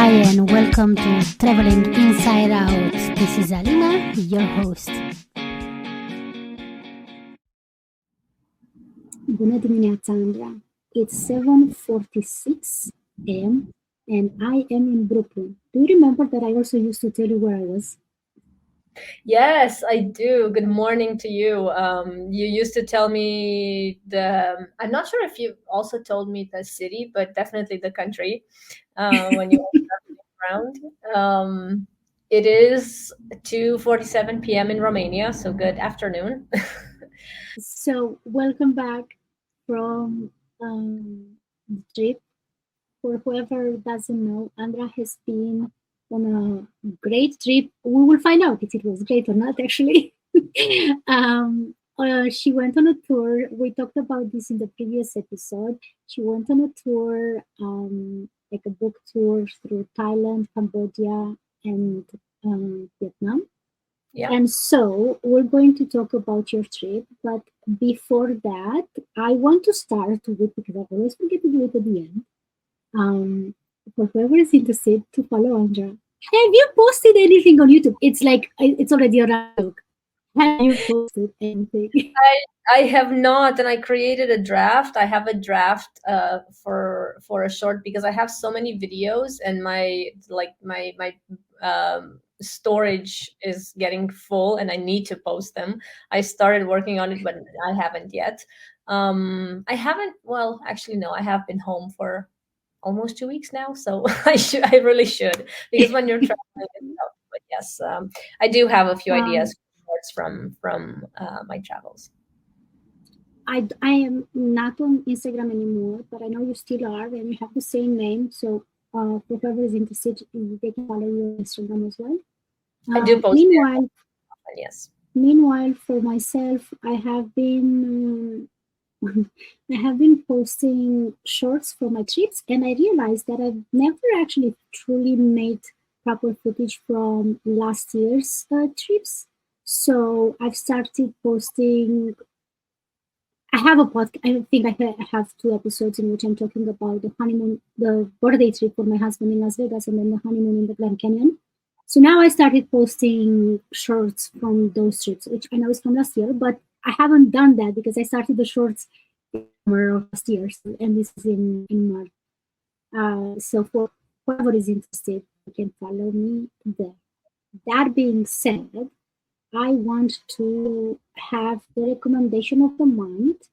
Hi, and welcome to Traveling Inside Out. This is Alina, your host. Bună dimineața, Andra. It's 7:46 a.m. and I am in Brooklyn. Do you remember that I also used to tell you where I was? Yes, I do. Good morning to you. You used to tell me I'm not sure if you also told me the city, but definitely the country when you were traveling around. It is 2:47 p.m. in Romania, so good afternoon. So, welcome back from the trip. For whoever doesn't know, Andra has been on a great trip. We will find out if it was great or not, actually. She went on a tour. We talked about this in the previous episode. She went on a tour, like a book tour through Thailand, Cambodia, and Vietnam. Yeah. And so we're going to talk about your trip. But before that, I want to start with, because I always forget to do it at the end. For whoever is interested to follow Andra, have you posted anything on YouTube? It's like it's already around. Have you posted anything? I have not, and I created a draft. I have a draft for a short because I have so many videos, and my storage is getting full, and I need to post them. I started working on it, but I haven't yet. I haven't. Well, actually, no. I have been home for almost 2 weeks now, so I really should, because when you're traveling, it's tough. But yes, I do have a few ideas from my travels. I am not on Instagram anymore, but I know you still are, and you have the same name. So for whoever is interested, they can follow you on Instagram as well. I do post. Meanwhile, yes. Meanwhile, for myself, I have been posting shorts for my trips, and I realized that I've never actually truly made proper footage from last year's trips. So I've started posting. I have a podcast. I think I have 2 episodes in which I'm talking about the honeymoon, the birthday trip for my husband in Las Vegas, and then the honeymoon in the Grand Canyon. So now I started posting shorts from those trips, which I know is from last year, but I haven't done that because I started the shorts in summer of last year, and this is in March. So for whoever is interested, you can follow me there. That being said, I want to have the recommendation of the month,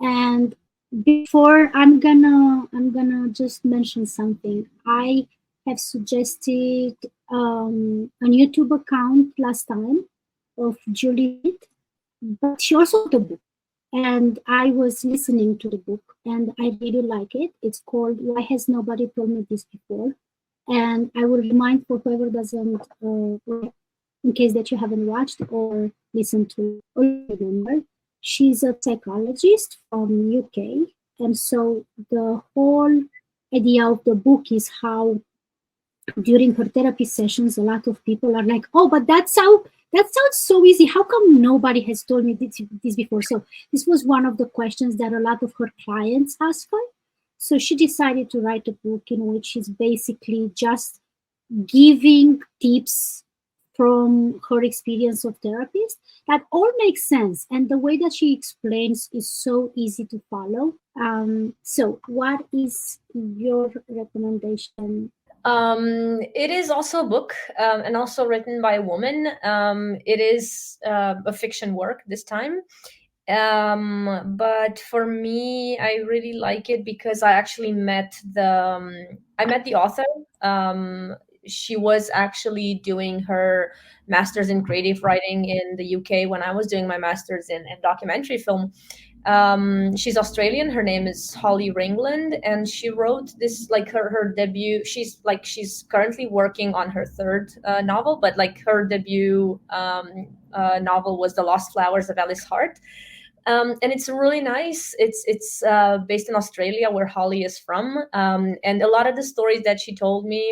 and before I'm gonna just mention something. I have suggested a YouTube account last time of Juliet, but she also wrote a book, and I was listening to the book, and I really like it. It's called "Why Has Nobody Told Me This Before?" And I will remind for whoever doesn't, in case that you haven't watched or listened to or remember, she's a psychologist from UK, and so the whole idea of the book is how during her therapy sessions, a lot of people are like, "Oh, but that sounds so easy. How come nobody has told me this before?" So this was one of the questions that a lot of her clients asked her. So she decided to write a book in which she's basically just giving tips from her experience of therapist that all makes sense, and the way that she explains is so easy to follow. So what is your recommendation? It is also a book, and also written by a woman. It is a fiction work this time. But for me, I really like it because I actually met the author. She was actually doing her master's in creative writing in the UK when I was doing my master's in documentary film. She's Australian. Her name is Holly Ringland, and she wrote this, like her debut. She's currently working on her third novel, but like her debut novel was The Lost Flowers of Alice Hart. And it's really nice. It's based in Australia, where Holly is from, and a lot of the stories that she told me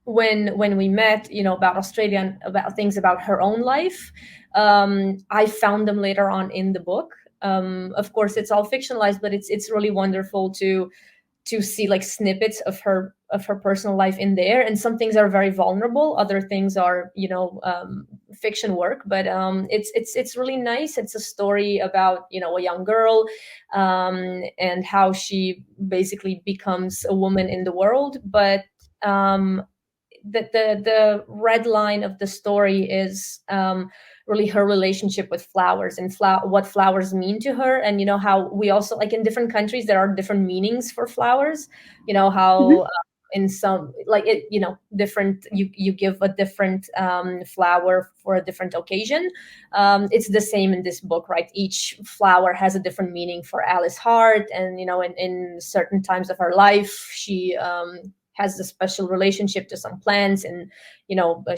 when we met, about Australia and about things about her own life, I found them later on in the book. Of course, it's all fictionalized, but it's really wonderful to to see like snippets of her personal life in there, and some things are very vulnerable, other things are, fiction work, but it's really nice. It's a story about, a young girl, and how she basically becomes a woman in the world, but the red line of the story is, really her relationship with flowers, and what flowers mean to her, and how we also, like, in different countries there are different meanings for flowers. How in some, like, it, different, you give a different flower for a different occasion. It's the same in this book, right? Each flower has a different meaning for Alice Hart, and in certain times of her life she has a special relationship to some plants, and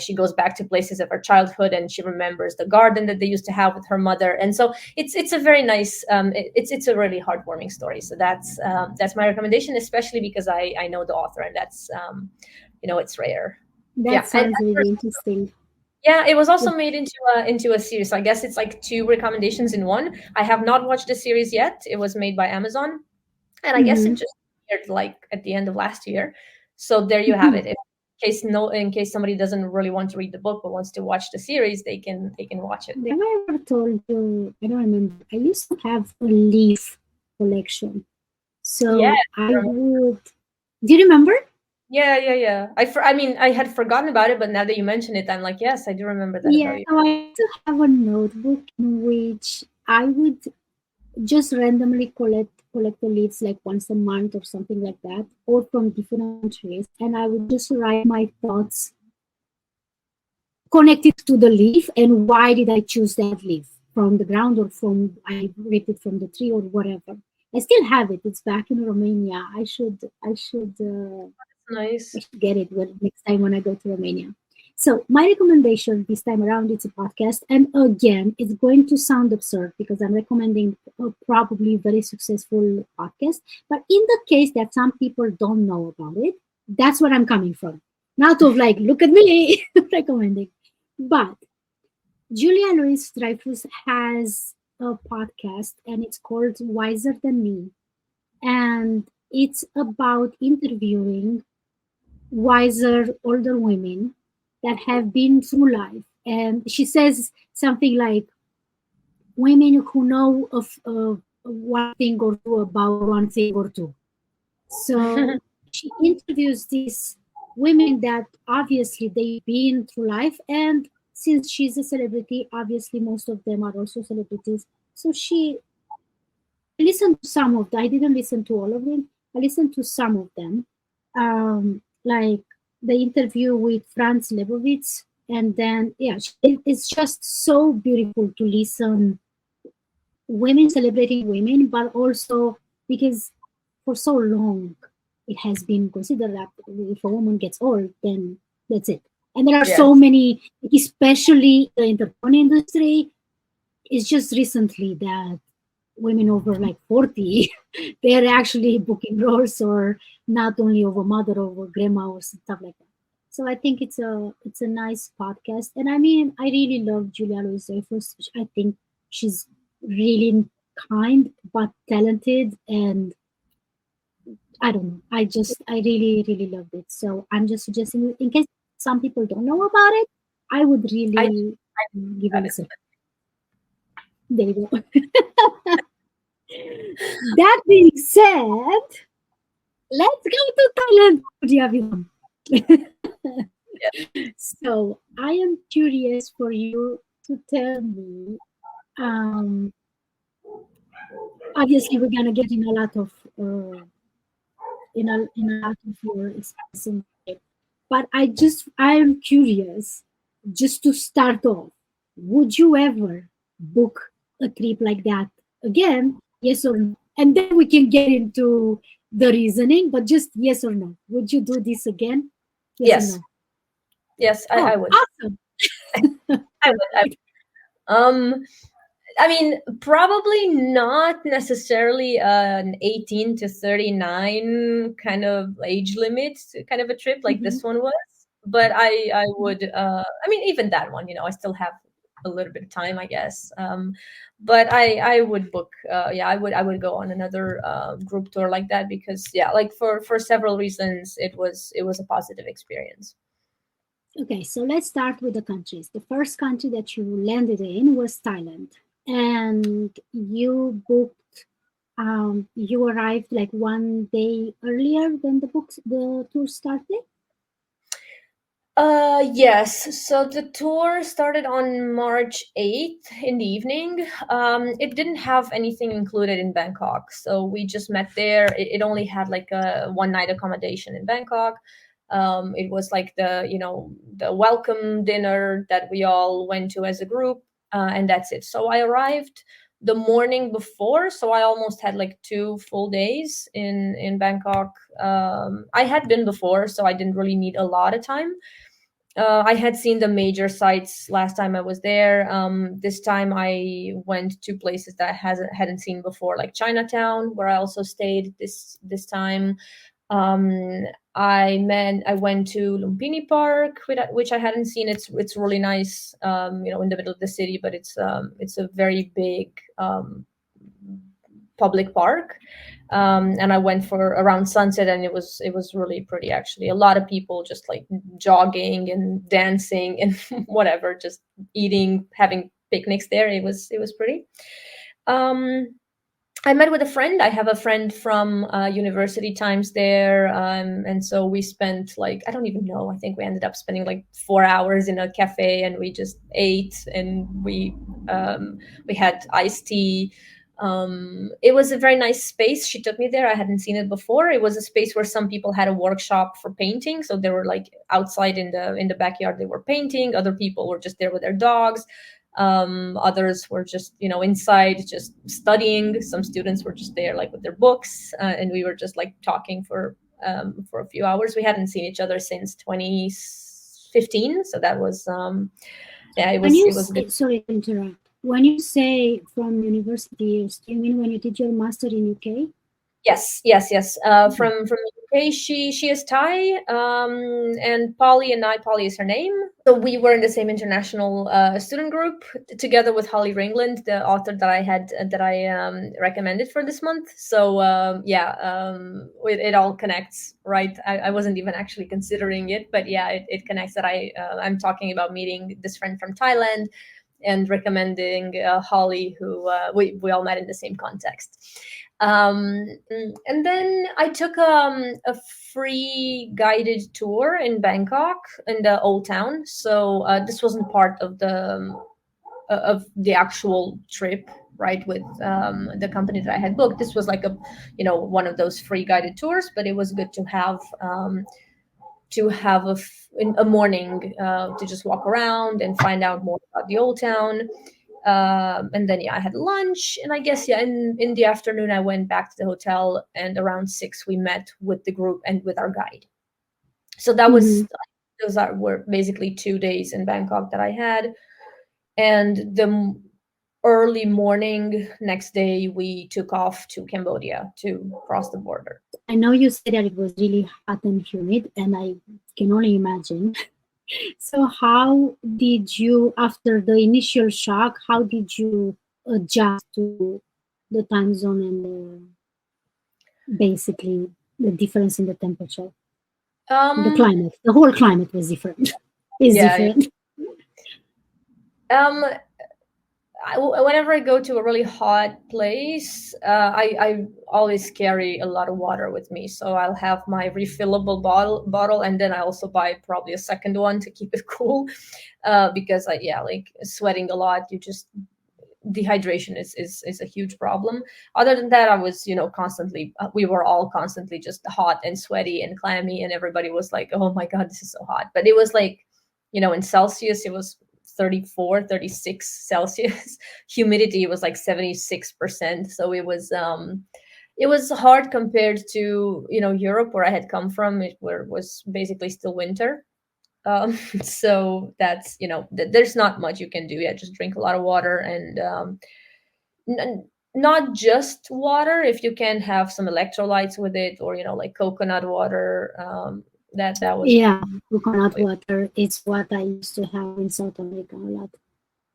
she goes back to places of her childhood, and she remembers the garden that they used to have with her mother. And so it's a very nice, it's a really heartwarming story. So that's my recommendation, especially because I know the author, and that's it's rare. That sounds really interesting. Yeah, it was also made into a series. So I guess it's like two recommendations in one. I have not watched the series yet. It was made by Amazon, and I guess it just aired like at the end of last year. So there you have it. In case somebody doesn't really want to read the book but wants to watch the series, they can watch it. Have I ever told you? I don't remember. I used to have a leaf collection, so Yeah, I would. Do you remember? Yeah. I mean, I had forgotten about it, but now that you mention it, I'm like, yes, I do remember that. Yeah, so I used to have a notebook in which I would just randomly collect the leaves like once a month or something like that, or from different trees, and I would just write my thoughts connected to the leaf and why did I choose that leaf from the ground or from I ripped it from the tree or whatever. I still have it. It's back in Romania. I should nice. I should get it next time when I go to Romania. So my recommendation this time around, it's a podcast. And again, it's going to sound absurd because I'm recommending a probably very successful podcast. But in the case that some people don't know about it, that's where I'm coming from. Not of like, look at me recommending. But Julia Louis-Dreyfus has a podcast and it's called Wiser Than Me. And it's about interviewing wiser older women that have been through life. And she says something like, women who know of one thing or two about one thing or two. So she interviews these women that obviously they've been through life, and since she's a celebrity, obviously most of them are also celebrities. So she listened to some of them. I didn't listen to all of them. I listened to some of them. Like the interview with Franz Lebowitz, and then it's just so beautiful to listen women celebrating women, but also because for so long it has been considered that if a woman gets old, then that's it. And there are so many, especially the entertainment industry. It's just recently that women over like 40 they're actually booking roles, or not only over mother, over grandma or stuff like that. So I think it's a nice podcast. And I mean, I really love Julia Louis-Dreyfus. I think she's really kind but talented, and I don't know, I really loved it. So I'm just suggesting, in case some people don't know about it, I would really give it a listen. There you go. That being said, let's go to Thailand. So I am curious for you to tell me. Obviously, we're gonna get in a lot of your experiencing it, but I am curious. Just to start off, would you ever book a trip like that again? Yes or no? And then we can get into the reasoning, but just yes or no. Would you do this again? Yes. Yes, I would. Awesome. I would. I mean, probably not necessarily an 18 to 39 kind of age limit kind of a trip like this one was, but I would. I mean, even that one, I still have a little bit of time, I guess. But I would book, I would go on another group tour like that, because like for several reasons, it was a positive experience. Okay, so let's start with the countries. The first country that you landed in was Thailand, and you arrived like one day earlier than the tour started. Yes. So the tour started on March 8th in the evening. It didn't have anything included in Bangkok. So we just met there. It only had like a one night accommodation in Bangkok. It was like the welcome dinner that we all went to as a group, and that's it. So I arrived the morning before, so I almost had like 2 full days in Bangkok. I had been before, so I didn't really need a lot of time. I had seen the major sites last time I was there. This time I went to places that I hadn't seen before, like Chinatown, where I also stayed this time. I went to Lumpini Park, which I hadn't seen. It's really nice, in the middle of the city, but it's a very big public park. And I went for around sunset, and it was really pretty, actually. A lot of people just like jogging and dancing and whatever, just eating, having picnics there. It was pretty. I met with a friend. I have a friend from university times there, and so we spent like, I don't even know. I think we ended up spending like 4 hours in a cafe, and we just ate, and we had iced tea. It was a very nice space. She took me there. I hadn't seen it before. It was a space where some people had a workshop for painting. So they were like outside in the backyard. They were painting. Other people were just there with their dogs. Others were just inside just studying. Some students were just there like with their books, and we were just like talking for a few hours. We hadn't seen each other since 2015, so that was it was good. Sorry to interrupt. When you say from university years, do you mean when you did your master in UK? Yes. From UK. She is Thai, and Polly is her name. So we were in the same international student group together with Holly Ringland, the author that I recommended for this month. So it all connects, right? I wasn't even actually considering it, but yeah, it connects that I'm talking about meeting this friend from Thailand and recommending Holly, who we all met in the same context. And then I took a free guided tour in Bangkok, in the old town. So this wasn't part of the actual trip, right, with the company that I had booked. This was like one of those free guided tours, but it was good to have a morning to just walk around and find out more about the old town. And then I had lunch, and I guess in the afternoon I went back to the hotel, and around 6 we met with the group and with our guide. So that was were basically 2 days in Bangkok that I had. And the early morning next day we took off to Cambodia to cross the border. I know you said that it was really hot and humid, and I can only imagine. So how did you, after the initial shock, how did you adjust to the time zone and basically the difference in the temperature? The climate, the whole climate was different. Different. Whenever I go to a really hot place, I always carry a lot of water with me. So I'll have my refillable bottle, and then I also buy probably a second one to keep it cool, because like sweating a lot, dehydration is a huge problem. Other than that, I was we were all constantly just hot and sweaty and clammy, and everybody was like, oh my god, this is so hot. But it was like, in Celsius it was 34, 36 Celsius. Humidity was like 76%. So it was hard compared to Europe, where I had come from, where it was basically still winter. So that's there's not much you can do. Just drink a lot of water, and not just water. If you can have some electrolytes with it, or like coconut water. That was coconut water. It's what I used to have in South America a lot.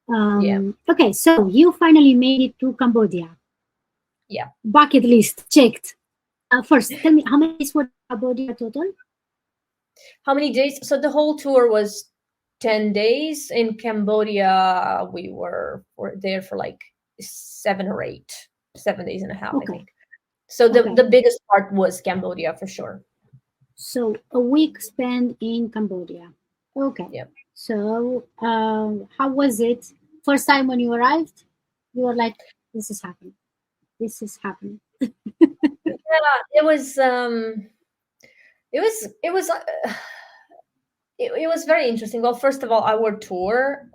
Yeah, Okay, so you finally made it to Cambodia. yeah. Bucket list checked. First, tell me how many days were in Cambodia total? How many days? So the whole tour was 10 days. In Cambodia, were there for like 7 or 8, 7 days and a half, I Okay, think. So the okay. biggest part was Cambodia for sure. So a week spent in Cambodia. Okay. Yeah. So how was it? First time when you arrived, you were like, "This is happening. This is happening." Yeah, it was it was very interesting. Well, first of all, our tour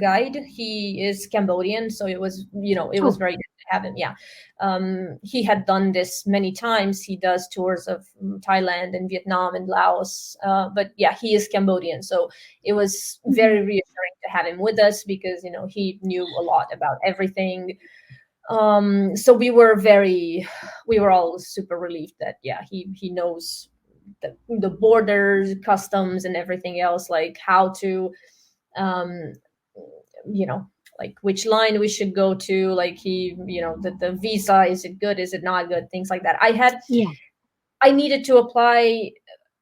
guide, he is Cambodian, so it was Oh, very good to have him. Yeah, he had done this many times. He does tours of Thailand and Vietnam and Laos, but yeah, he is Cambodian, so it was very mhm. reassuring to have him with us because he knew a lot about everything. So we were all super relieved that yeah, he knows the borders, customs, and everything else, like how to um you know like which line we should go to, like the visa, is it good, is it not good, things like that. Yeah. I needed to apply.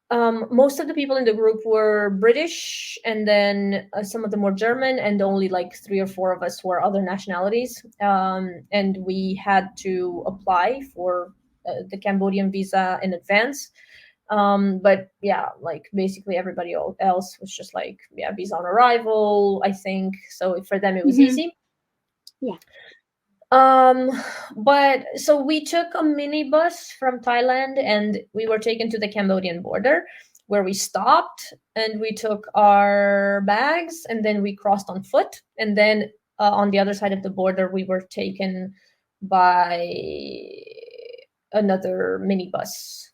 Most of the people in the group were British, and then some of them were German, and only like 3 or 4 of us were other nationalities. And we had to apply for the Cambodian visa in advance. But yeah, like basically everybody else was just like, yeah, visa on arrival, I think. So for them, it was Hmm. easy. Yeah. Um, but so we took a minibus from Thailand and we were taken to the Cambodian border where we stopped and we took our bags and then we crossed on foot. And then on the other side of the border, we were taken by another minibus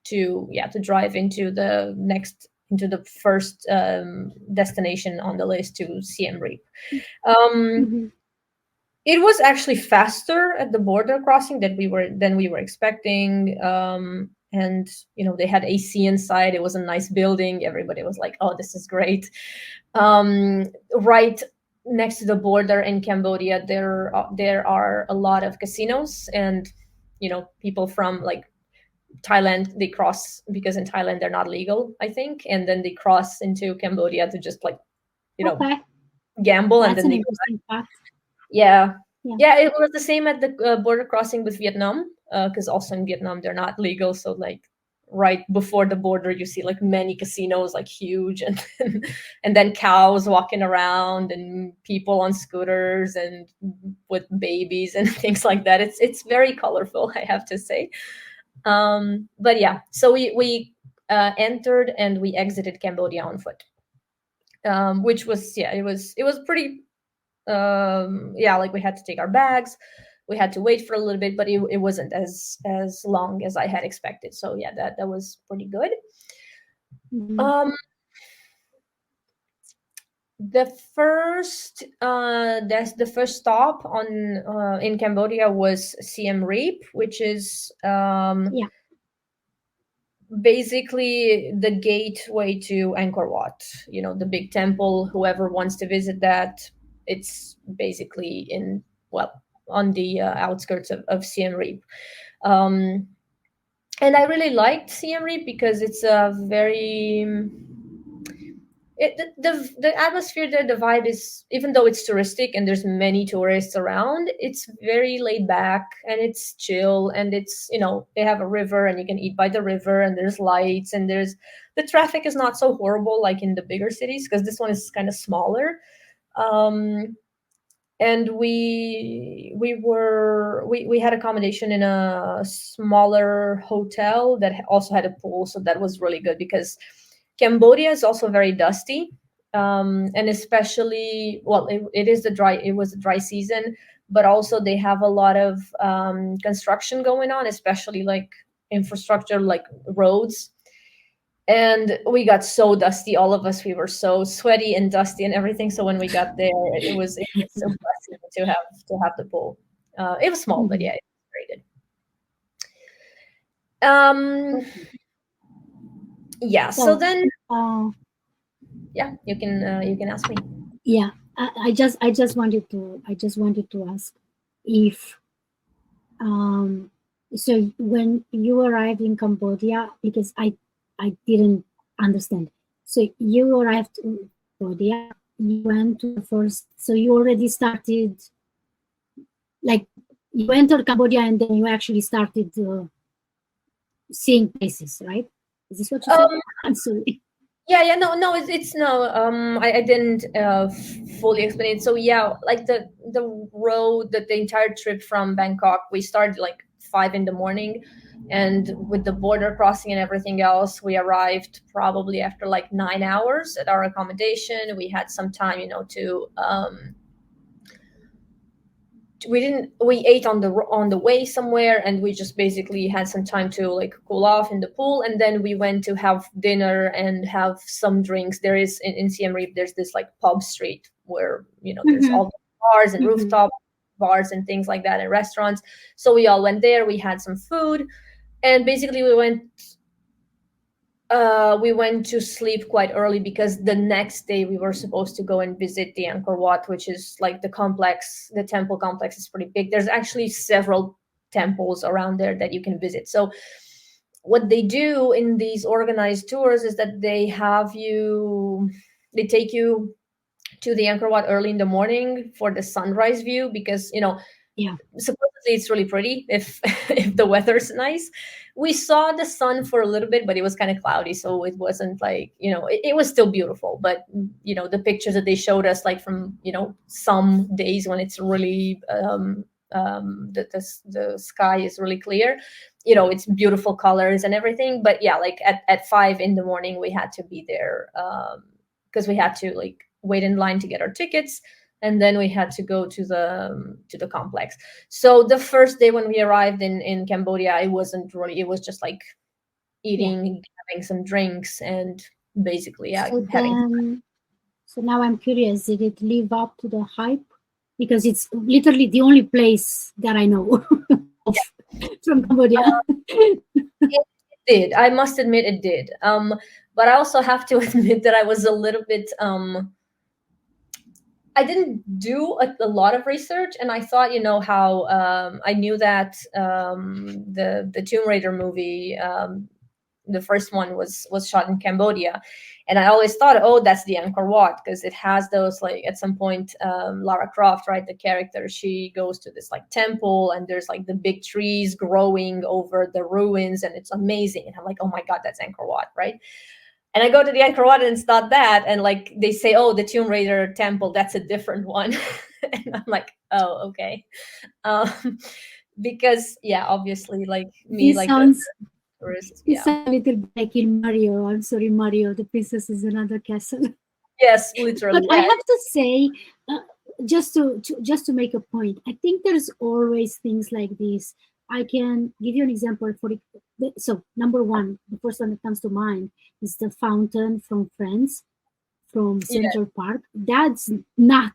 to drive into the first destination on the list, to Siem Reap. Um, Hmm. it was actually faster at the border crossing than we were expecting. And they had AC inside. It was a nice building. Everybody was like, "Oh, this is great." Right next to the border in Cambodia, there are a lot of casinos, and people from like Thailand, they cross because in Thailand they're not legal, I think, and then they cross into Cambodia to just like you know Okay. gamble, and That's then an they interesting fact. yeah. Yeah. Yeah, it was the same at the border crossing with Vietnam, because also in Vietnam they're not legal. So like right before the border, you see like many casinos, like huge, and and then cows walking around and people on scooters and with babies and things like that. It's very colorful, I have to say. But yeah, so we entered and we exited Cambodia on foot, which was yeah, it was pretty yeah, like we had to take our bags, we had to wait for a little bit, but it wasn't as long as I had expected, so yeah, that was pretty good. Hmm. um the first stop on in Cambodia was Siem Reap, which is Yeah. basically the gateway to Angkor Wat, the big temple. Whoever wants to visit that, it's basically well, on the outskirts of Siem Reap. Um, and I really liked Siem Reap because it's a very the atmosphere there, the vibe is, even though it's touristic and there's many tourists around, it's very laid back and it's chill, and it's they have a river and you can eat by the river, and there's lights, and the traffic is not so horrible like in the bigger cities, because this one is kind of smaller. um and we had accommodation in a smaller hotel that also had a pool, so that was really good because Cambodia is also very dusty. And especially, well, it was a dry season, but also they have a lot of construction going on, especially like infrastructure, like roads. And we got so dusty, all of us. We were so sweaty and dusty and everything. So when we got there, it was so blessing to have the pool. It was small, but Hmm. yeah, it was very good. Okay. Yeah. So Well, then, uh, yeah, you can ask me. yeah. I just wanted to ask if um so when you arrived in Cambodia, because I didn't understand. So you arrived in Cambodia, you went to the first, so you already started, like, you entered Cambodia and then you actually started seeing places, right? Is this what you said? Um, I'm sorry. yeah, no, it's no. I didn't fully explain it. So yeah, like the road, that the entire trip from Bangkok, we started like 5 in the morning, and with the border crossing and everything else, we arrived probably after like 9 hours at our accommodation. We had some time, to we ate on the way somewhere, and we just basically had some time to like cool off in the pool, and then we went to have dinner and have some drinks. There is in Siem Reap, there's this like pub street where there's Mm-hmm. all the bars and Mm-hmm. rooftop bars and things like that, and restaurants. So we all went there, we had some food, and basically we went to sleep quite early because the next day we were supposed to go and visit the Angkor Wat, which is like the complex. The temple complex is pretty big. There's actually several temples around there that you can visit. So what they do in these organized tours is that they take you to the Angkor Wat early in the morning for the sunrise view, because Yeah. supposedly it's really pretty if if the weather's nice. We saw the sun for a little bit, but it was kind of cloudy, so it wasn't like, it was still beautiful, but the pictures that they showed us, like from some days when it's really the sky is really clear, it's beautiful colors and everything. But yeah, like at 5 in the morning we had to be there, because we had to like wait in line to get our tickets, and then we had to go to the complex. So the first day when we arrived in Cambodia, it wasn't really, it was just like Yeah. eating, having some drinks, and basically, yeah, So having. then, so now I'm curious, did it live up to the hype? Because it's literally the only place that I know of from Cambodia. It did. I must admit it did. But I also have to admit that I was a little bit I didn't do a lot of research, and I thought, how I knew that the Tomb Raider movie, the first one was shot in Cambodia, and I always thought, oh, that's the Angkor Wat, because it has those, like, at some point, Lara Croft, right, the character, she goes to this like temple, and there's like the big trees growing over the ruins, and it's amazing, and I'm like, oh my god, that's Angkor Wat, right? And I go to the Angkor Wat and it's not that. And like they say, oh, the Tomb Raider temple, that's a different one. And I'm like, oh, okay. Um, because yeah, obviously, like me, This like a sounds tourist, this yeah. sounds a little bit like in Mario. I'm sorry, Mario. The princess is another castle. Yes, But literally, I yeah. have to say, just to make a point, I think there's always things like this. I can give you an example for it. So number one, the first one that comes to mind is the fountain from Friends, from Yeah, Central Park. That's not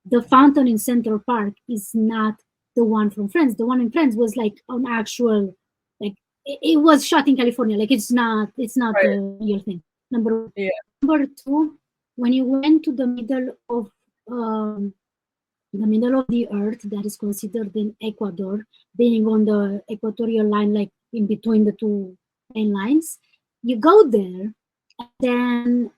the fountain in Central Park. Is not the one from Friends. The one in Friends was like an actual, like, it was shot in California. Like, it's not right. the real thing. Number one. Yeah, Number two, when you went to um, the middle of the earth, that is considered in Ecuador, being on the equatorial line, like in between the two main lines, you go there, and then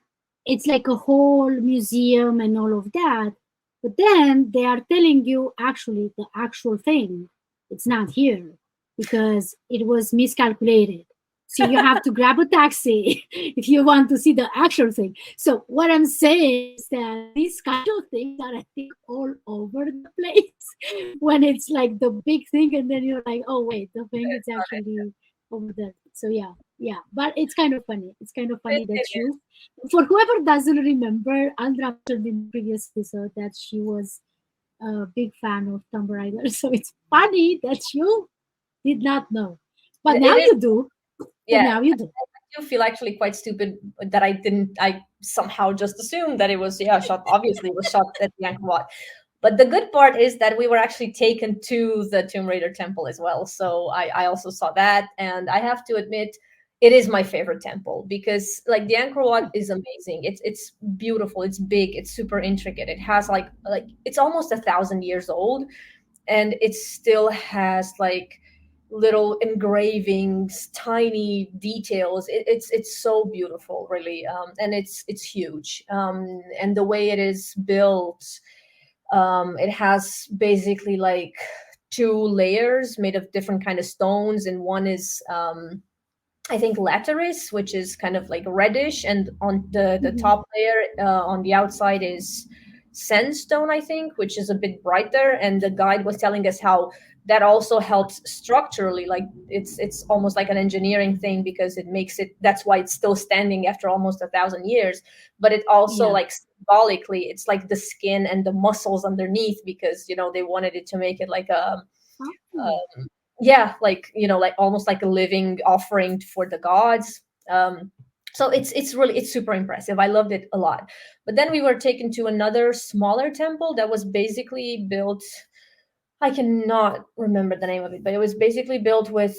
it's like a whole museum and all of that. But then they are telling you actually the actual thing, it's not here because it was miscalculated. So you have to grab a taxi if you want to see the actual thing. So what I'm saying is that these kind of things are, I think, all over the place when it's like the big thing, and then you're like, oh wait, the thing is actually over there. So yeah, yeah. But it's kind of funny. It's kind of funny that it is. for whoever doesn't remember, Andra mentioned in the previous episode that she was a big fan of Tomb Raider. So it's funny that you did not know, but It now is. you do. But Yeah, now you do. I do feel actually quite stupid that I somehow just assumed that it was, yeah, shot. Obviously, it was shot at the Angkor Wat. But the good part is that we were actually taken to the Tomb Raider temple as well. So I also saw that. And I have to admit, it is my favorite temple because like the Angkor Wat is amazing. It's beautiful. It's big. It's super intricate. It has like it's almost 1,000 years old, and it still has like little engravings, tiny details. It's so beautiful, really, and it's huge. And the way it is built, it has basically like two layers made of different kind of stones, and one is I think lateris, which is kind of like reddish, and on the Mhm. top layer on the outside is sandstone, I think, which is a bit brighter. And the guide was telling us how that also helps structurally, like it's almost like an engineering thing because it makes it. That's why it's still standing after almost 1,000 years. But it also Yeah. like symbolically, it's like the skin and the muscles underneath because they wanted it to make it like a Oh. yeah, like like almost like a living offering for the gods. So it's really it's super impressive. I loved it a lot. But then we were taken to another smaller temple that was basically built. I cannot remember the name of it, but it was basically built with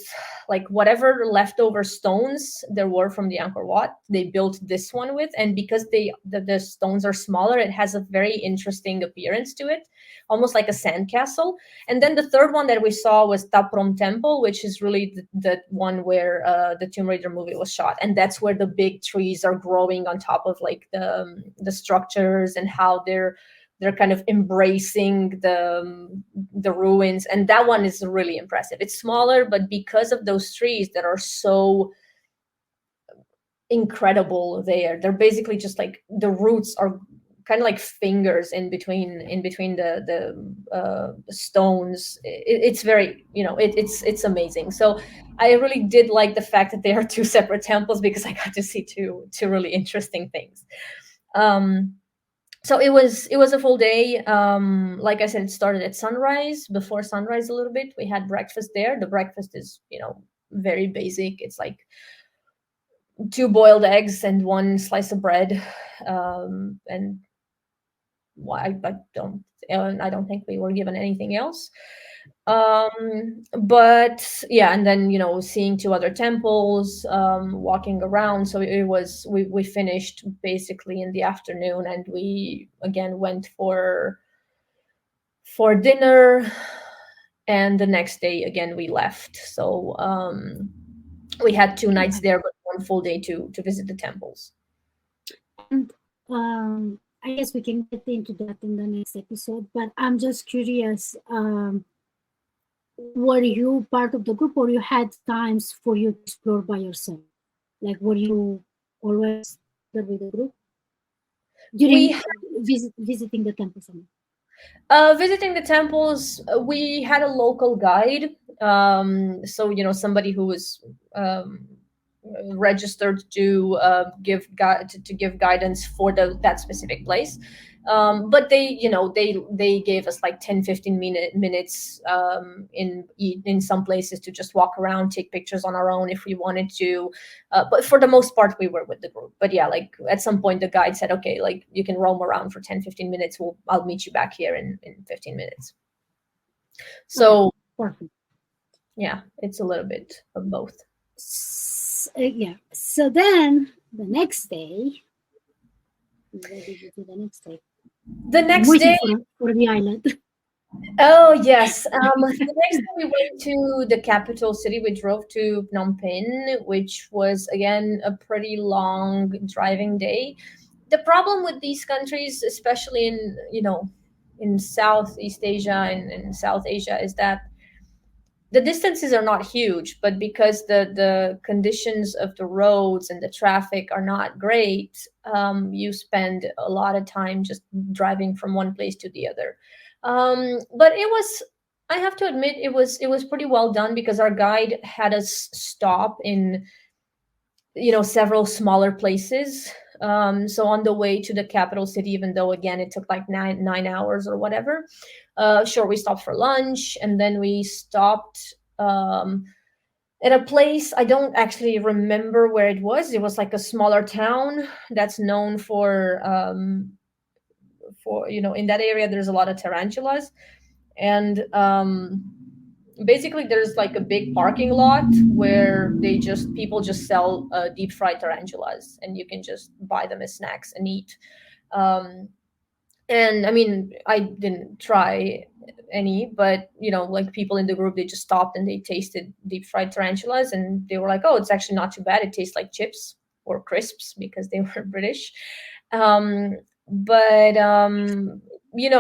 like whatever leftover stones there were from the Angkor Wat. They built this one with, and because the stones are smaller, it has a very interesting appearance to it, almost like a sandcastle. And then the third one that we saw was Taprom Temple, which is really the one where the Tomb Raider movie was shot, and that's where the big trees are growing on top of like the structures, and how they're kind of embracing the ruins. And that one is really impressive. It's smaller, but because of those trees that are so incredible there, they're basically just like the roots are kind of like fingers in between the stones. It's very it's amazing. So I really did like the fact that they are two separate temples because I got to see two really interesting things. um so it was a full day. Like I said, it started at sunrise. Before sunrise a little bit, we had breakfast there. The breakfast is very basic. It's like two boiled eggs and one slice of bread. And I don't think we were given anything else. But yeah, and then seeing two other temples, walking around. So we finished basically in the afternoon, and we again went for dinner, and the next day again we left. So we had 2 nights Okay. there, but one full day to visit the temples. And I guess we can get into that in the next episode. But I'm just curious. Were you part of the group, or you had times for you to explore by yourself? Like, were you always there with the group We during visiting the temples? I mean? Visiting the temples, we had a local guide. So somebody who was registered to give guidance for that specific place. But they gave us like 10-15 minutes in some places to just walk around, take pictures on our own if we wanted to. But for the most part, we were with the group. But yeah, like at some point, the guide said, "Okay, like you can roam around for 10-15 minutes. I'll meet you back here in 15 minutes." Okay, So perfect. yeah, it's a little bit of both. Yeah. So then the next day, what did you do the next day? The I'm next waiting day, for the island. oh yes, the next day we went to the capital city. We drove to Phnom Penh, which was again a pretty long driving day. The problem with these countries, especially in Southeast Asia and in South Asia, is that the distances are not huge, but because the conditions of the roads and the traffic are not great, you spend a lot of time just driving from one place to the other. But it was, I have to admit, it was pretty well done because our guide had us stop in several smaller places. So on the way to the capital city, even though again it took like nine hours or whatever, sure, we stopped for lunch, and then we stopped at a place. I don't actually remember where it was. It was like a smaller town that's known for in that area there's a lot of tarantulas. And basically there's like a big parking lot where people just sell deep fried tarantulas, and you can just buy them as snacks and eat. Um, and I mean, I didn't try any, but like people in the group, they just stopped and they tasted deep fried tarantulas, and they were like, "Oh, it's actually not too bad. It tastes like chips or crisps," because they were British. But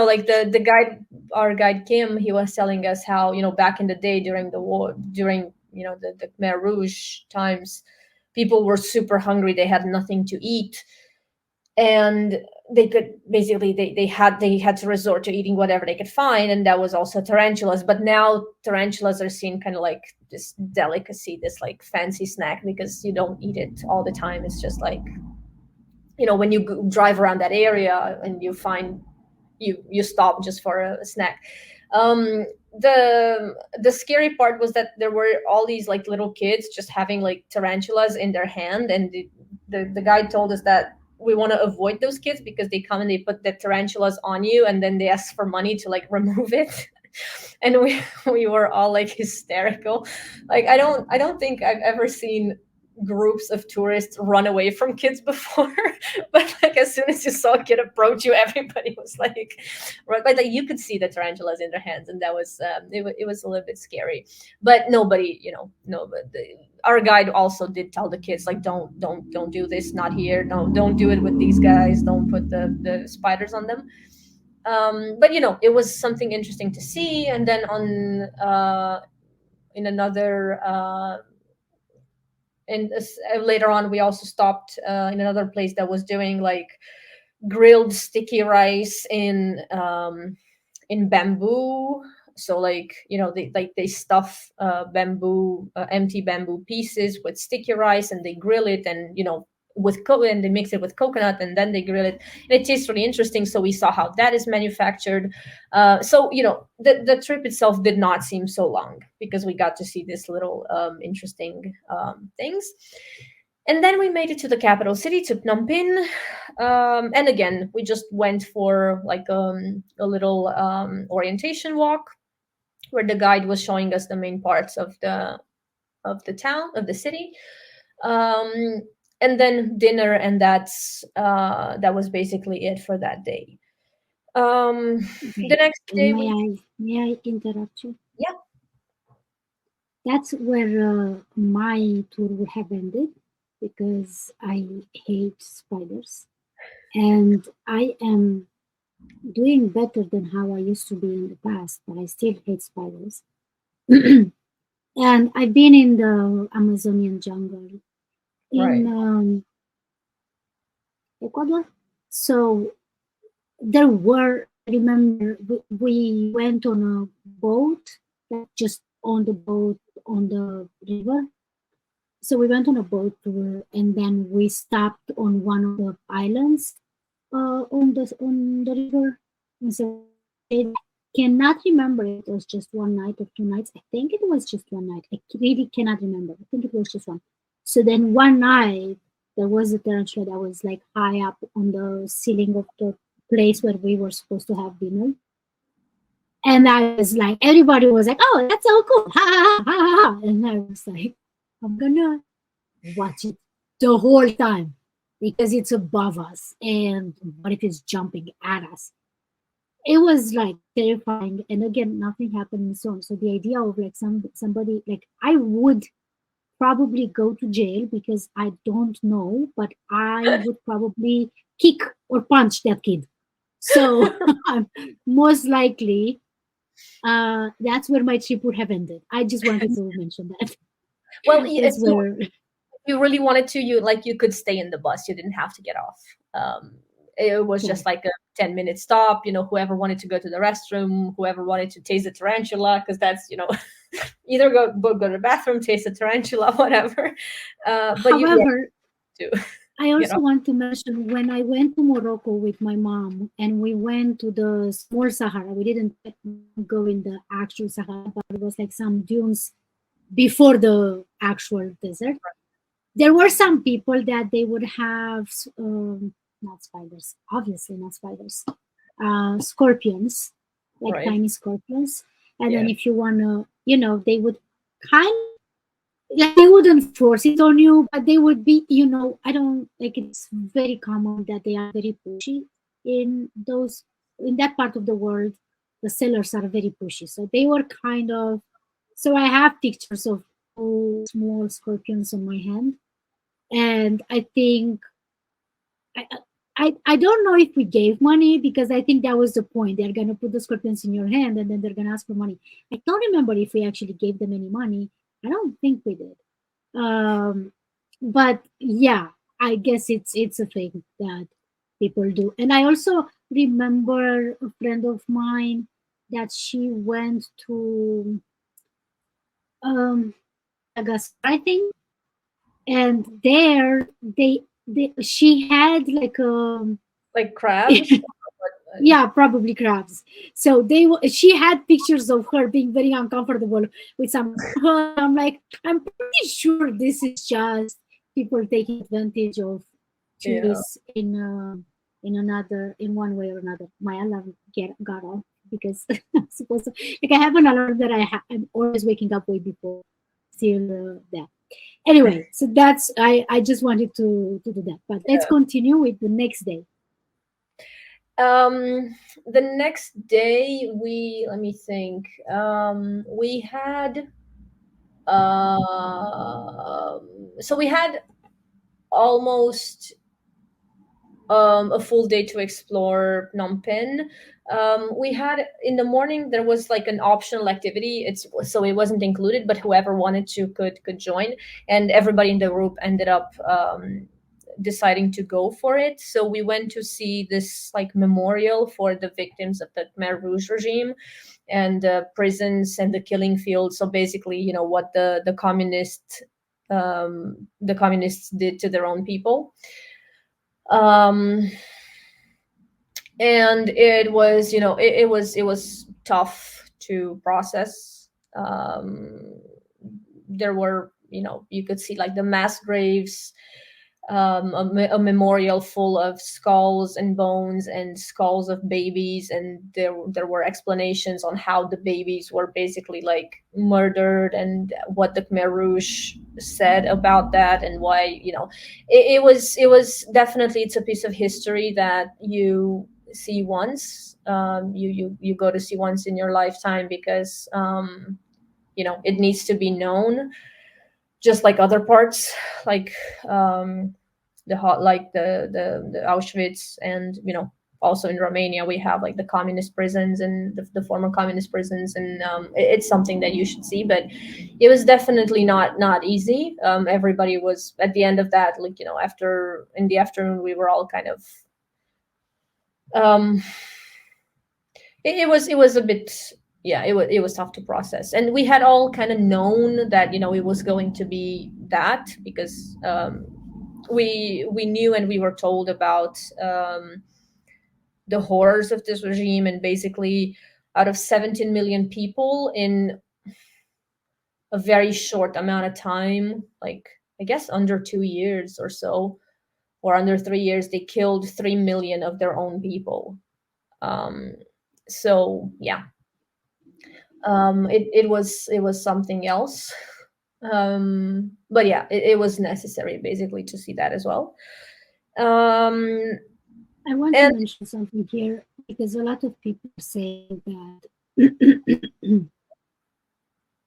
like the guide, our guide Kim, he was telling us how back in the day during the war, during the Khmer Rouge times, people were super hungry. They had nothing to eat, and they could basically they had to resort to eating whatever they could find, and that was also tarantulas. But now tarantulas are seen kind of like this delicacy, this like fancy snack, because you don't eat it all the time. It's just like when you drive around that area and you find you stop just for a snack. um the scary part was that there were all these like little kids just having like tarantulas in their hand, and the guide told us that we want to avoid those kids because they come and they put the tarantulas on you, and then they ask for money to like remove it. And we were all like hysterical. Like I don't think I've ever seen groups of tourists run away from kids before. But like as soon as you saw a kid approach you, everybody was like, right, but like you could see the tarantulas in their hands, and that was it was a little bit scary. But nobody, no, but our guide also did tell the kids like, don't do this, not here, don't do it with these guys, don't put the spiders on them. But it was something interesting to see. And then on in another and later on we also stopped in another place that was doing like grilled sticky rice in bamboo. So like they stuff bamboo empty bamboo pieces with sticky rice, and they grill it, and and they mix it with coconut, and then they grill it, and it tastes really interesting. So we saw how that is manufactured. So the trip itself did not seem so long because we got to see this little interesting things. And then we made it to the capital city, to Phnom Penh. And again, we just went for like a little orientation walk, where the guide was showing us the main parts of the town, of the city. Um, and then dinner, and that was basically it for that day. The Okay. next day we May I interrupt you? yeah. That's where my tour would have ended because I hate spiders, and I am doing better than how I used to be in the past, but I still hate spiders. And I've been in the Amazonian jungle in Right. Ecuador. So there were, I remember we went on a boat, like just on the boat on the river. So we went on a boat tour, and then we stopped on one of the islands on the river. And so I cannot remember if it was just one night or 2 nights. I think it was just one night. I really cannot remember. I think it was just one. So then one night there was a tarantula that was like high up on the ceiling of the place where we were supposed to have dinner. And I was like, everybody was like, "Oh, that's so cool!" Ha ha ha ha! And I was like, "I'm gonna watch it the whole time because it's above us, and what if it's jumping at us?" It was like terrifying, and again, nothing happened and so on. So the idea of like somebody, like, I would probably go to jail because I don't know, but I would probably kick or punch that kid. So most likely that's where my trip would have ended. I just wanted to mention that. Well, That's so where. you really wanted to, you could stay in the bus, you didn't have to get off. It was just Correct. like a 10-minute stop. Whoever wanted to go to the restroom, whoever wanted to taste the tarantula, because that's either go to the bathroom, taste the tarantula, whatever. But you want However, to I get also off. want to mention when I went to Morocco with my mom and we went to the small Sahara. We didn't go in the actual Sahara, but it was like some dunes before the actual desert. There were some people that they would have not spiders, obviously not spiders, scorpions, like Right. tiny scorpions. And then Yeah. if you want to they would kind like they wouldn't force it on you, but they would be, I don't like it's very common that they are very pushy in those in that part of the world. The sellers are very pushy. So they were kind of so I have pictures of two small scorpions on my hand. And I think I, I don't know if we gave money because I think that was the point. They're gonna put the scorpions in your hand and then they're gonna ask for money. I don't remember if we actually gave them any money. I don't think we did. Um, but yeah, I guess it's a thing that people do. And I also remember a friend of mine that she went to Madagascar, I think, and there they she had like a Like crabs. yeah, probably crabs. So she had pictures of her being very uncomfortable with some her. I'm like, I'm pretty sure this is just people taking advantage of Yeah. tourists in one way or another. My alarm got off because I'm supposed to like I have an alarm that I'm always waking up way before still that. Anyway, so that's I just wanted to do that. But let's continue with the next day. The next day let me think. We had so we had almost a full day to explore Phnom Penh. We had in the morning there was like an optional activity. It's so it wasn't included, but whoever wanted to could join, and everybody in the group ended up deciding to go for it. So we went to see this like memorial for the victims of the Khmer Rouge regime and the prisons and the killing fields. So basically, what the communists did to their own people. um and it was it was tough to process. There were, you could see like the mass graves, a memorial full of skulls and bones and skulls of babies, and there were explanations on how the babies were basically like murdered and what the Khmer Rouge said about that, and why, it was definitely, it's a piece of history that you see once, you go to see once in your lifetime, because it needs to be known, just like other parts, like the hot like the Auschwitz, and also in Romania we have like the communist prisons and the former communist prisons, and it's something that you should see. But it was definitely not easy. Everybody was at the end of that, like, after in the afternoon we were all kind of um it was a bit, yeah, it was tough to process, and we had all kind of known that it was going to be that, because we knew and we were told about the horrors of this regime, and basically out of 17 million people in a very short amount of time, like I guess under 2 years or so, or under 3 years, they killed 3 million of their own people. um so yeah, it was something else. But yeah, it was necessary basically to see that as well. um I want to and mention something here because a lot of people are saying that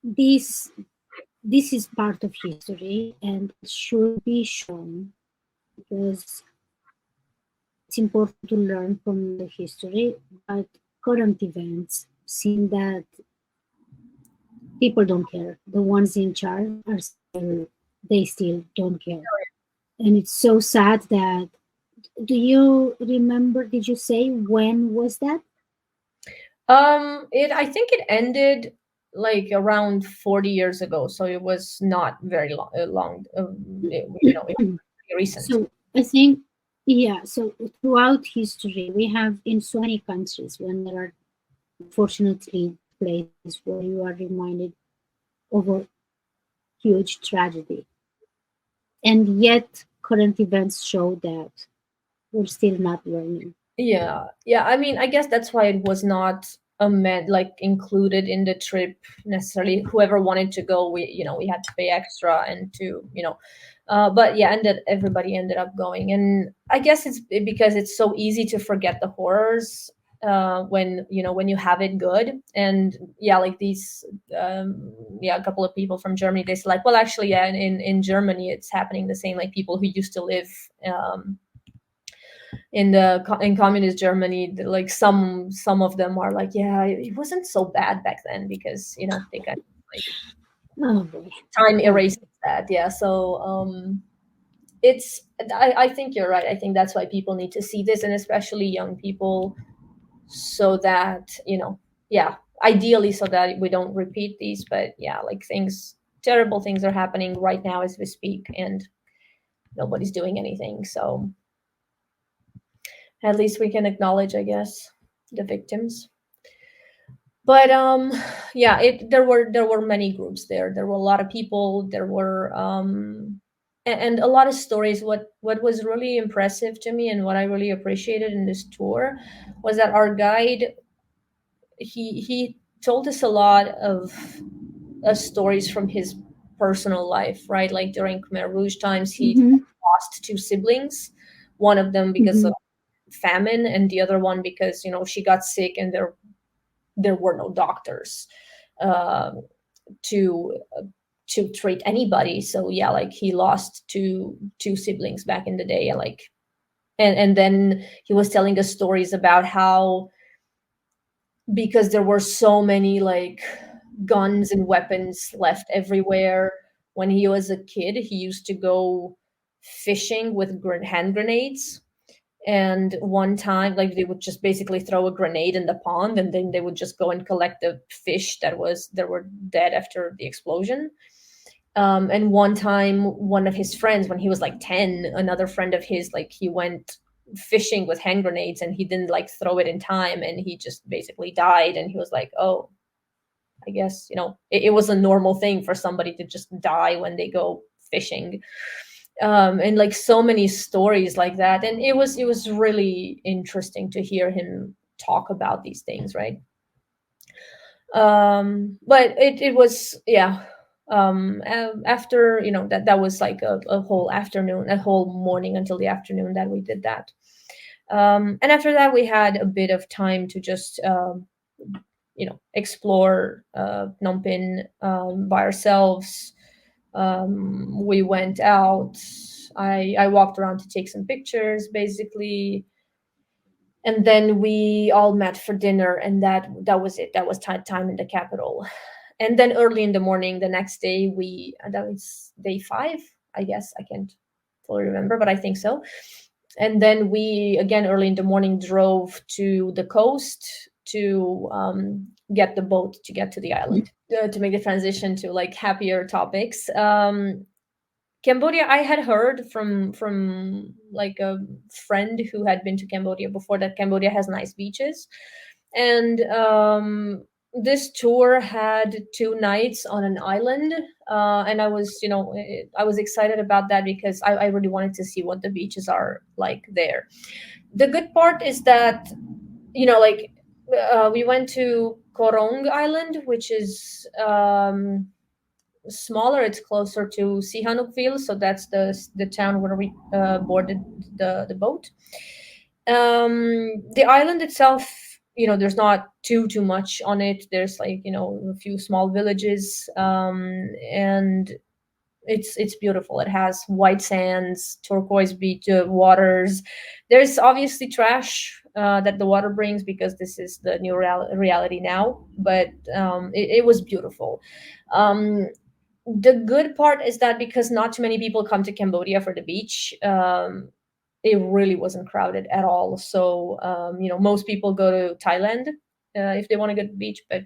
this this is part of history and it should be shown because it's important to learn from the history, but current events seem that people don't care. The ones in charge are still they still don't care. And it's so sad that do you remember did you say when was that? it I think it ended like around 40 years ago, so it was not very long. It was pretty recent. So I think, yeah, so throughout history, we have in so many countries when there are unfortunately places where you are reminded of a huge tragedy. And yet, current events show that we're still not learning. Yeah, I mean, I guess that's why it was not. like included in the trip necessarily. Whoever wanted to go, we had to pay extra, and to but yeah, everybody ended up going. And I guess it's because it's so easy to forget the horrors when when you have it good. And yeah, like these yeah, a couple of people from Germany, they said like, well, actually, yeah, in Germany it's happening the same. Like people who used to live in communist Germany, like some of them are like, yeah, it wasn't so bad back then, because they got like Oh boy. time Oh. erases that. Yeah, so it's I think you're right. I think that's why people need to see this, and especially young people, so that yeah, ideally so that we don't repeat these. But yeah, like terrible things are happening right now as we speak, and nobody's doing anything. So at least we can acknowledge, I guess, the victims. But yeah, there were many groups there. There were a lot of people. There were and a lot of stories. What was really impressive to me, and what I really appreciated in this tour, was that our guide, he told us a lot of stories from his personal life, right? Like during Khmer Rouge times, he Mm-hmm. lost two siblings, one of them because Mm-hmm. of famine, and the other one because she got sick, and there were no doctors um, to to treat anybody. So yeah, like he lost two siblings back in the day, and like and then he was telling us stories about how, because there were so many like guns and weapons left everywhere, when he was a kid he used to go fishing with hand grenades. And one time, like, they would just basically throw a grenade in the pond, and then they would just go and collect the fish that were dead after the explosion. And one time, one of his friends, when he was like 10, another friend of his, like, he went fishing with hand grenades, and he didn't like throw it in time, and he just basically died. And he was like, oh, I guess it was a normal thing for somebody to just die when they go fishing. And like so many stories like that. And it was really interesting to hear him talk about these things, right? But it was, yeah. After that was like a whole afternoon, a whole morning until the afternoon that we did that. And after that we had a bit of time to just explore Phnom Penh by ourselves. We went out. I walked around to take some pictures, basically, and then we all met for dinner, and that was it. That was time in the capital. And then early in the morning, the next day, that was day 5, I guess. I can't fully remember, but I think so. And then we, again, early in the morning, drove to the coast to get the boat to get to the island, to make the transition to like happier topics. Cambodia, I had heard from like a friend who had been to Cambodia before, that Cambodia has nice beaches. And this tour had 2 nights on an island, and I was excited about that, because I really wanted to see what the beaches are like there. The good part is that like we went to Korong Island, which is smaller. It's closer to Sihanoukville, so that's the town where we boarded the boat. The island itself, there's not too much on it. There's like a few small villages, and it's beautiful. It has white sands, turquoise beach waters. There's obviously trash that the water brings, because this is the new reality now. But it was beautiful. Um, the good part is that, because not too many people come to Cambodia for the beach, it really wasn't crowded at all. So most people go to Thailand if they want to go to the beach, but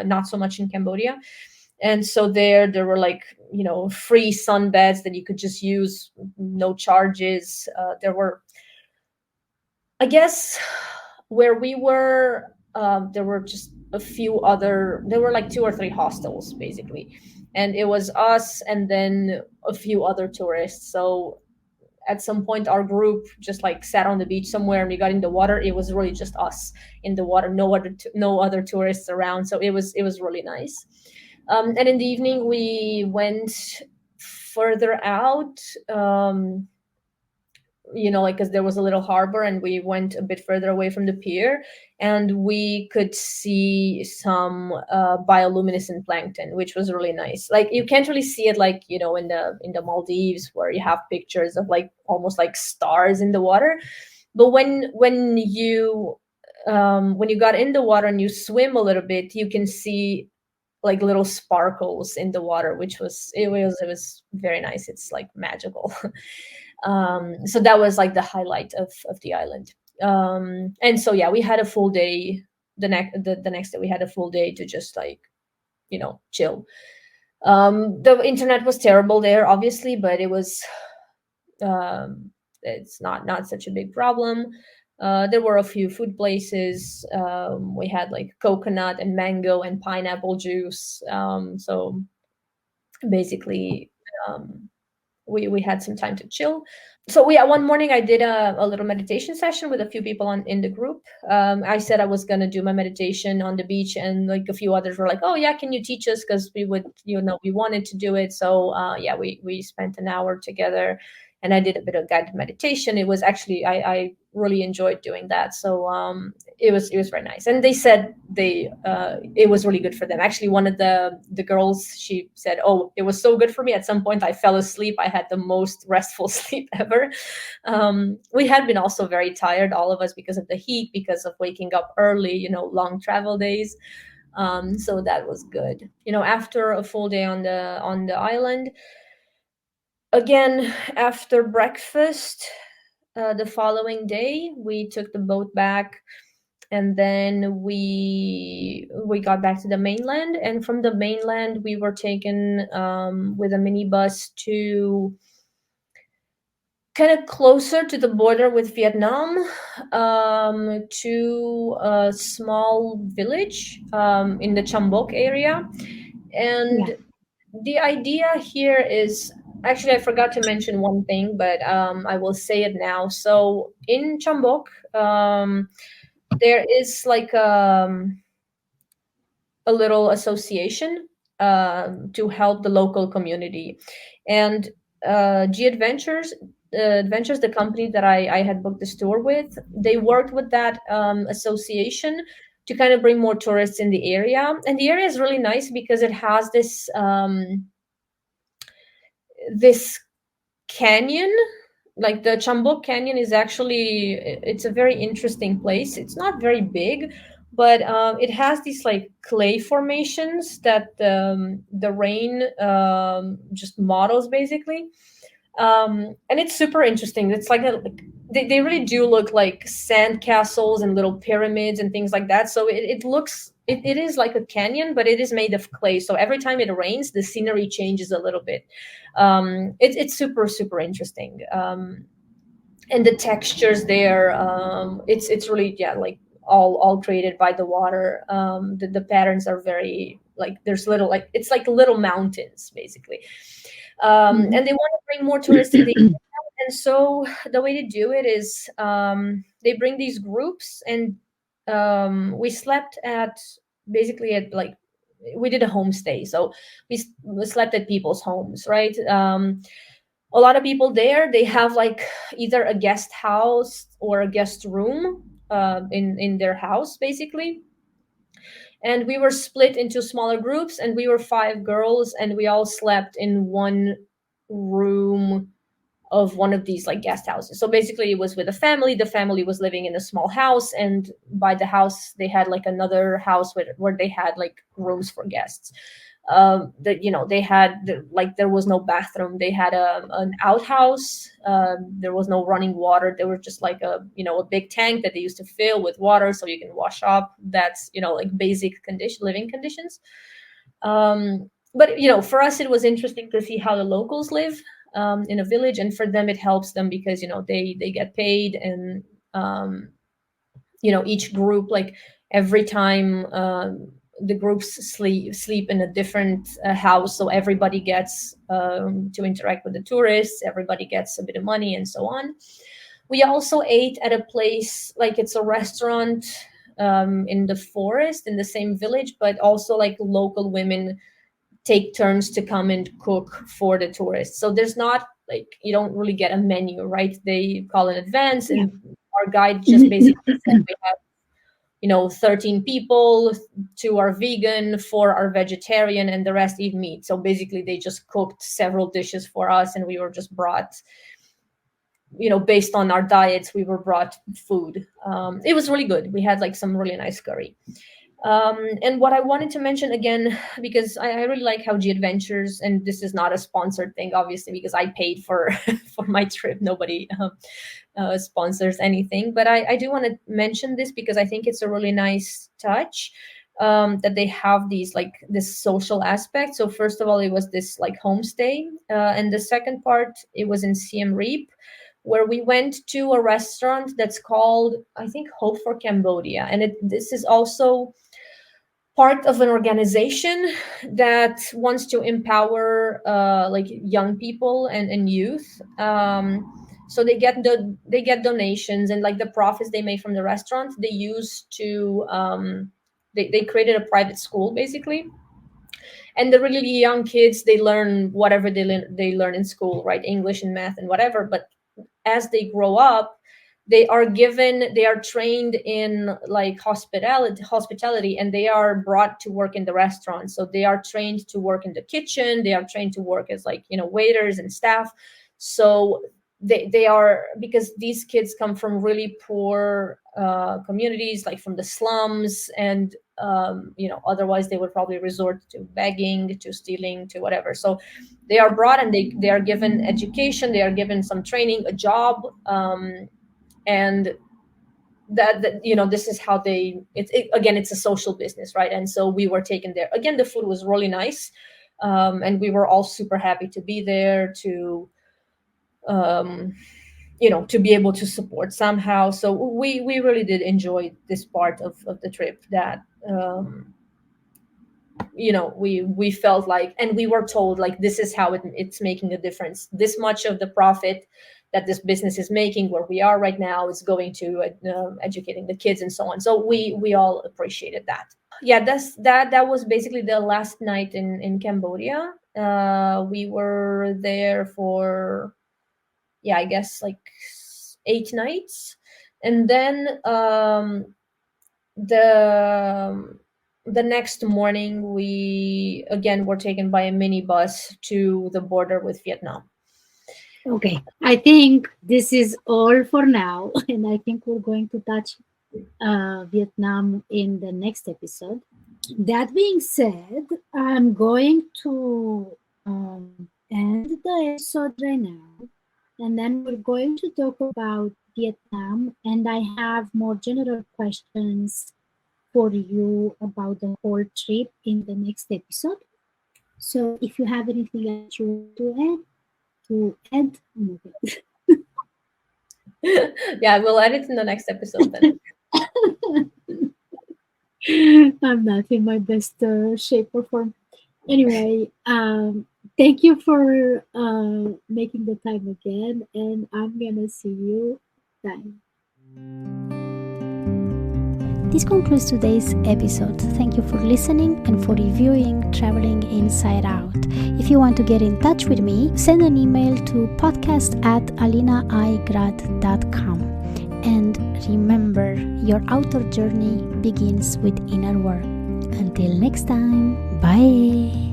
not so much in Cambodia. And so there were like free sunbeds that you could just use, no charges. There were, I guess, where we were, there were just a few other, there were like 2 or 3 hostels basically, and it was us and then a few other tourists. So at some point our group just like sat on the beach somewhere and we got in the water. It was really just us in the water, no other tourists around. So it was really nice. And in the evening we went further out, like because there was a little harbor and we went a bit further away from the pier, and we could see some bioluminescent plankton, which was really nice. Like you can't really see it like in the Maldives where you have pictures of like almost like stars in the water. But when you got in the water and you swim a little bit, you can see like little sparkles in the water, which was very nice. It's like magical. So that was like the highlight of the island. And so yeah, we had a full day. The next day we had a full day to just like chill. The internet was terrible there, obviously, but it's not such a big problem. There were a few food places. We had like coconut and mango and pineapple juice. So basically, we had some time to chill. So one morning I did a little meditation session with a few people in the group. I said I was gonna do my meditation on the beach, and like a few others were like, "Oh yeah, can you teach us?" Because we wanted to do it. So yeah, we spent an hour together, and I did a bit of guided meditation. It was actually I really enjoyed doing that. So it was very nice, and they said it was really good for them. Actually, one of the girls, she said, "Oh, it was so good for me. At some point, I fell asleep. I had the most restful sleep ever." We had been also very tired, all of us, because of the heat, because of waking up early, long travel days. So that was good. After a full day on the island, again after breakfast, the following day we took the boat back, and then we got back to the mainland, and from the mainland we were taken with a minibus to kind of closer to the border with Vietnam, to a small village in the Chambok area. Yeah. And the idea here is, actually I forgot to mention one thing, but I will say it now. So in Chambok, there is like a little association to help the local community. And G Adventures, the company that I had booked this tour with, they worked with that association to kind of bring more tourists in the area. And the area is really nice because it has this canyon. Like the Chambok Canyon is actually, it's a very interesting place. It's not very big, but it has these like clay formations that the rain just models basically. And it's super interesting. It's like they really do look like sand castles and little pyramids and things like that. So it is like a canyon, but it is made of clay. So every time it rains, the scenery changes a little bit. It's super, super interesting. And the textures there, it's really, yeah, like all created by the water. The patterns are very like, there's little, like it's like little mountains basically. Mhm. And they want to bring more tourists in the area. And so the way to do it is they bring these groups, and we slept at basically at like, we did a homestay. So we slept at people's homes, right? A lot of people there, they have like either a guest house or a guest room in their house basically. And we were split into smaller groups, and we were 5 girls, and we all slept in one room of one of these like guest houses. So basically it was with a family. The family was living in a small house, and by the house they had like another house where they had like rooms for guests. That they had like, there was no bathroom. They had an outhouse. There was no running water. There was just like a big tank that they used to fill with water so you can wash up. That's like basic living conditions. But for us it was interesting to see how the locals live in a village, and for them it helps them because they get paid. And each group, like every time the groups sleep in a different house, so everybody gets to interact with the tourists, everybody gets a bit of money, and so on. We also ate at a place, like it's a restaurant in the forest in the same village, but also like local women take turns to come and cook for the tourists. So there's not like, you don't really get a menu, right? They call in advance, Yeah. and our guide just basically said we have 13 people, 2 are vegan, 4 are vegetarian, and the rest eat meat. So basically they just cooked several dishes for us, and we were just brought, based on our diets, we were brought food. It was really good. We had like some really nice curry. And what I wanted to mention again, because I really like how G Adventures, and this is not a sponsored thing, obviously, because I paid for for my trip. Nobody sponsors anything, but I do want to mention this because I think it's a really nice touch, that they have these like this social aspect. So first of all, it was this like homestay, and the second part, it was in Siem Reap, where we went to a restaurant that's called, I think, Hope for Cambodia, and this is also part of an organization that wants to empower like young people and youth. So they get donations, and like the profits they make from the restaurant, they use to they created a private school basically. And the really young kids, they learn whatever they learn in school, right? English and math and whatever. But as they grow up, they are trained in like hospitality, and they are brought to work in the restaurant. So they are trained to work in the kitchen, they are trained to work as like waiters and staff. So they are, because these kids come from really poor communities, like from the slums, and otherwise they would probably resort to begging, to stealing, to whatever. So they are brought, and they are given education, they are given some training, a job, and that this is how again, it's a social business, right? And so we were taken there. Again, the food was really nice, and we were all super happy to be there, to to be able to support somehow. So we really did enjoy this part of the trip, that we felt like, and we were told like, this is how it's making a difference. This much of the profit that this business is making where we are right now is going to educating the kids and so on. So we all appreciated that. Yeah, that was basically the last night in Cambodia. We were there for, yeah, I guess like 8 nights. And then the next morning, we again were taken by a minibus to the border with Vietnam. Okay, I think this is all for now, and I think we're going to touch Vietnam in the next episode. That being said, I'm going to end the episode right now, and then we're going to talk about Vietnam, and I have more general questions for you about the whole trip in the next episode. So if you have anything else you want to add, Yeah, we'll add it in the next episode then. I'm not in my best shape or form. Anyway, thank you for making the time again, and I'm gonna see you then. This concludes today's episode. Thank you for listening and for reviewing Traveling Inside Out. If you want to get in touch with me, send an email to podcast@alinaigrad.com. And remember, your outdoor journey begins with inner work. Until next time, bye!